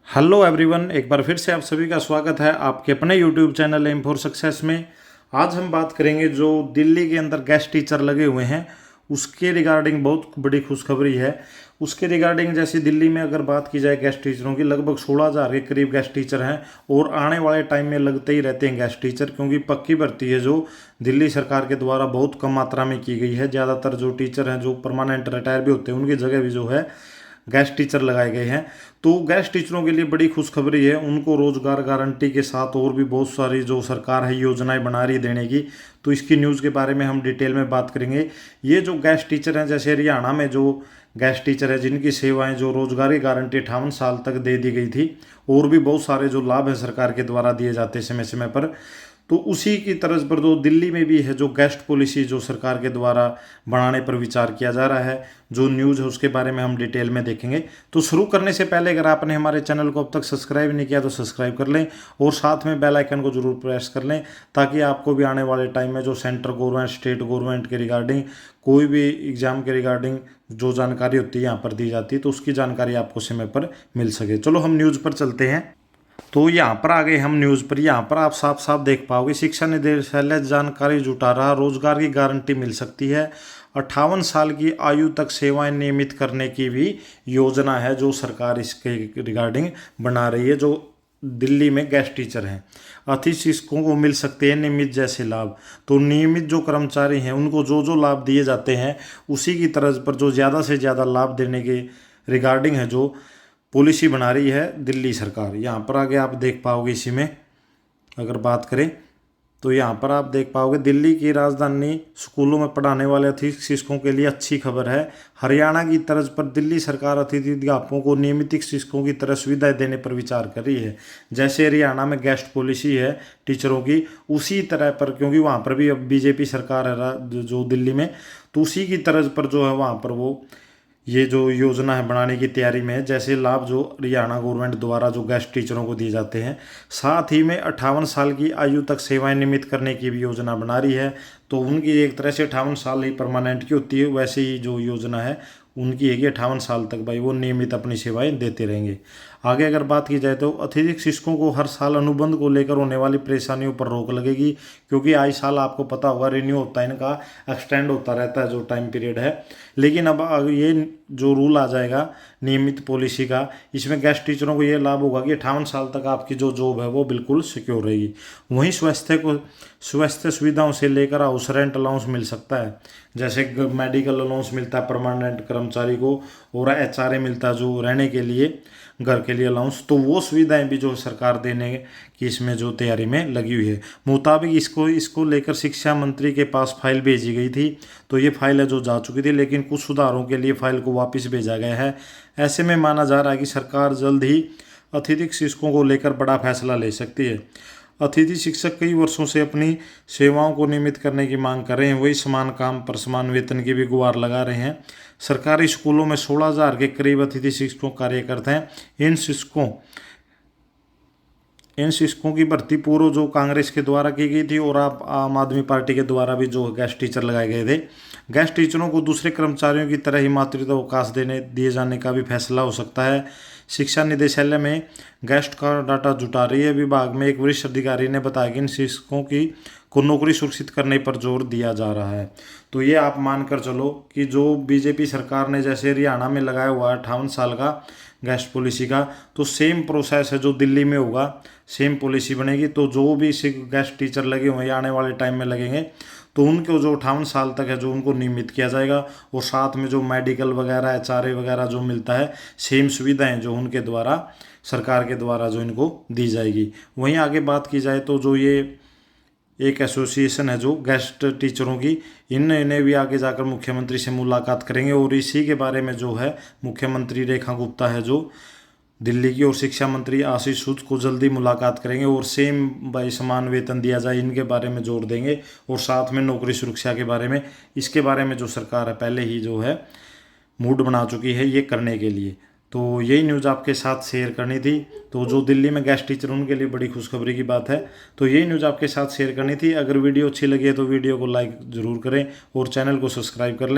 Hello everyone, एक बार फिर से आप सभी का स्वागत है आपके अपने YouTube channel M for success में। आज हम बात करेंगे जो दिल्ली के अंदर गेस्ट टीचर लगे हुए हैं उसके रिगार्डिंग बहुत बड़ी खुशखबरी है। उसके रिगार्डिंग जैसे दिल्ली में अगर बात की जाए गेस्ट टीचरों की, लगभग 16,000 के करीब गेस्ट टीचर हैं और आने वाले टाइम में लगते ही रहते हैं गेस्ट टीचर, क्योंकि पक्की भर्ती है जो दिल्ली सरकार के द्वारा बहुत कम मात्रा में की गई है। ज़्यादातर जो टीचर हैं जो परमानेंट रिटायर भी होते हैं उनकी जगह भी जो है गेस्ट टीचर लगाए गए हैं। तो गेस्ट टीचरों के लिए बड़ी खुशखबरी है, उनको रोजगार गारंटी के साथ और भी बहुत सारी जो सरकार है योजनाएं बना रही है देने की। तो इसकी न्यूज़ के बारे में हम डिटेल में बात करेंगे। ये जो गेस्ट टीचर हैं, जैसे हरियाणा में जो गेस्ट टीचर है जिनकी सेवाएं जो रोजगार की गारंटी 58 साल तक दे दी गई थी, और भी बहुत सारे जो लाभ है सरकार के द्वारा दिए जाते हैं समय समय पर, तो उसी की तर्ज पर जो दिल्ली में भी है जो गेस्ट पॉलिसी जो सरकार के द्वारा बनाने पर विचार किया जा रहा है, जो न्यूज़ है उसके बारे में हम डिटेल में देखेंगे। तो शुरू करने से पहले अगर आपने हमारे चैनल को अब तक सब्सक्राइब नहीं किया तो सब्सक्राइब कर लें और साथ में बेल आइकन को जरूर प्रेस कर लें, ताकि आपको भी आने वाले टाइम में जो सेंट्रल गवर्नमेंट स्टेट गवर्नमेंट के रिगार्डिंग कोई भी एग्जाम के रिगार्डिंग जो जानकारी होती है यहाँ पर दी जाती है, तो उसकी जानकारी आपको समय पर मिल सके। चलो हम न्यूज़ पर चलते हैं। तो यहाँ पर आ गए हम न्यूज़ पर। यहाँ पर आप साफ साफ देख पाओगे, शिक्षा निदेशालय जानकारी जुटा रहा, रोजगार की गारंटी मिल सकती है। 58 साल की आयु तक सेवाएं नियमित करने की भी योजना है जो सरकार इसके रिगार्डिंग बना रही है। जो दिल्ली में गेस्ट टीचर हैं, अतिथि शिक्षकों को मिल सकते हैं नियमित जैसे लाभ। तो नियमित जो कर्मचारी हैं उनको जो जो लाभ दिए जाते हैं उसी की तर्ज पर जो ज़्यादा से ज़्यादा लाभ देने के रिगार्डिंग है जो पॉलिसी बना रही है दिल्ली सरकार। यहाँ पर आगे आप देख पाओगे, इसी में अगर बात करें तो यहाँ पर आप देख पाओगे दिल्ली की राजधानी स्कूलों में पढ़ाने वाले अतिथि शिक्षकों के लिए अच्छी खबर है। हरियाणा की तर्ज पर दिल्ली सरकार अतिथि अध्यापकों को नियमित शिक्षकों की तरह सुविधाएं देने पर विचार कर रही है। जैसे हरियाणा में गेस्ट पॉलिसी है टीचरों की, उसी तरह पर, क्योंकि वहाँ पर भी अब बीजेपी सरकार है जो दिल्ली में, तो उसी की तर्ज पर जो है वहाँ पर वो ये जो योजना है बनाने की तैयारी में है। जैसे लाभ जो हरियाणा गवर्नमेंट द्वारा जो गेस्ट टीचरों को दिए जाते हैं, साथ ही में 58 साल की आयु तक सेवाएं नियमित करने की भी योजना बना रही है। तो उनकी एक तरह से 58 साल ही परमानेंट की होती है, वैसे ही जो योजना है उनकी है कि 58 साल तक भाई वो नियमित अपनी सेवाएं देते रहेंगे। आगे अगर बात की जाए तो अतिथि शिक्षकों को हर साल अनुबंध को लेकर होने वाली परेशानियों पर रोक लगेगी, क्योंकि आए साल आपको पता होगा रिन्यू होता है, इनका एक्सटेंड होता रहता है जो टाइम पीरियड है। लेकिन अब ये जो रूल आ जाएगा नियमित पॉलिसी का, इसमें गेस्ट टीचरों को ये लाभ होगा कि 58 साल तक आपकी जो जॉब है वो बिल्कुल सिक्योर रहेगी। वहीं स्वास्थ्य सुविधाओं से लेकर हाउस रेंट अलाउंस मिल सकता है, जैसे मेडिकल अलाउंस मिलता है परमानेंट कर्मचारी को, और एचआरए मिलता है जो रहने के लिए घर के लिए अलाउंस। तो वो सुविधाएं भी जो सरकार देने की इसमें जो तैयारी में लगी हुई है। मुताबिक इसको लेकर शिक्षा मंत्री के पास फाइल भेजी गई थी, तो ये फाइल है जो जा चुकी थी, लेकिन कुछ सुधारों के लिए फाइल को वापस भेजा गया है। ऐसे में माना जा रहा है कि सरकार जल्द ही अतिथि शिक्षकों को लेकर बड़ा फैसला ले सकती है। अतिथि शिक्षक कई वर्षों से अपनी सेवाओं को नियमित करने की मांग कर रहे हैं, वही समान काम पर समान वेतन की भी गुहार लगा रहे हैं। सरकारी स्कूलों में 16,000 के करीब अतिथि शिक्षकों कार्य करते हैं। इन शिक्षकों की भर्ती पूर्व जो कांग्रेस के द्वारा की गई थी और आप आम आदमी पार्टी के द्वारा भी जो गेस्ट टीचर लगाए गए थे। गेस्ट टीचरों को दूसरे कर्मचारियों की तरह ही मातृत्व अवकाश दिए जाने का भी फैसला हो सकता है। शिक्षा निदेशालय में गेस्ट का डाटा जुटा रही है। विभाग में एक वरिष्ठ अधिकारी ने बताया कि इन शिक्षकों को नौकरी सुरक्षित करने पर जोर दिया जा रहा है। तो ये आप मानकर चलो कि जो बीजेपी सरकार ने जैसे हरियाणा में लगाया हुआ है 58 साल का गेस्ट पॉलिसी का, तो सेम प्रोसेस है जो दिल्ली में होगा, सेम पॉलिसी बनेगी। तो जो भी गेस्ट टीचर लगे हुए हैं आने वाले टाइम में लगेंगे, तो उनको जो 58 साल तक है जो उनको नियमित किया जाएगा, और साथ में जो मेडिकल वगैरह एचआरए वगैरह जो मिलता है, सेम सुविधाएं जो उनके द्वारा सरकार के द्वारा जो इनको दी जाएगी। वहीं आगे बात की जाए तो जो ये एक एसोसिएशन है जो गेस्ट टीचरों की, इन्हें भी आगे जाकर मुख्यमंत्री से मुलाकात करेंगे, और इसी के बारे में जो है मुख्यमंत्री रेखा गुप्ता है जो दिल्ली की, और शिक्षा मंत्री आशीष सूद को जल्दी मुलाकात करेंगे, और सेम भाई समान वेतन दिया जाए इनके बारे में जोर देंगे, और साथ में नौकरी सुरक्षा के बारे में, इसके बारे में जो सरकार है पहले ही जो है मूड बना चुकी है ये करने के लिए। तो यही न्यूज़ आपके साथ शेयर करनी थी। तो जो दिल्ली में गेस्ट टीचर उनके लिए बड़ी खुशखबरी की बात है। तो यही न्यूज़ आपके साथ शेयर करनी थी। अगर वीडियो अच्छी लगी है तो वीडियो को लाइक ज़रूर करें और चैनल को सब्सक्राइब कर लें।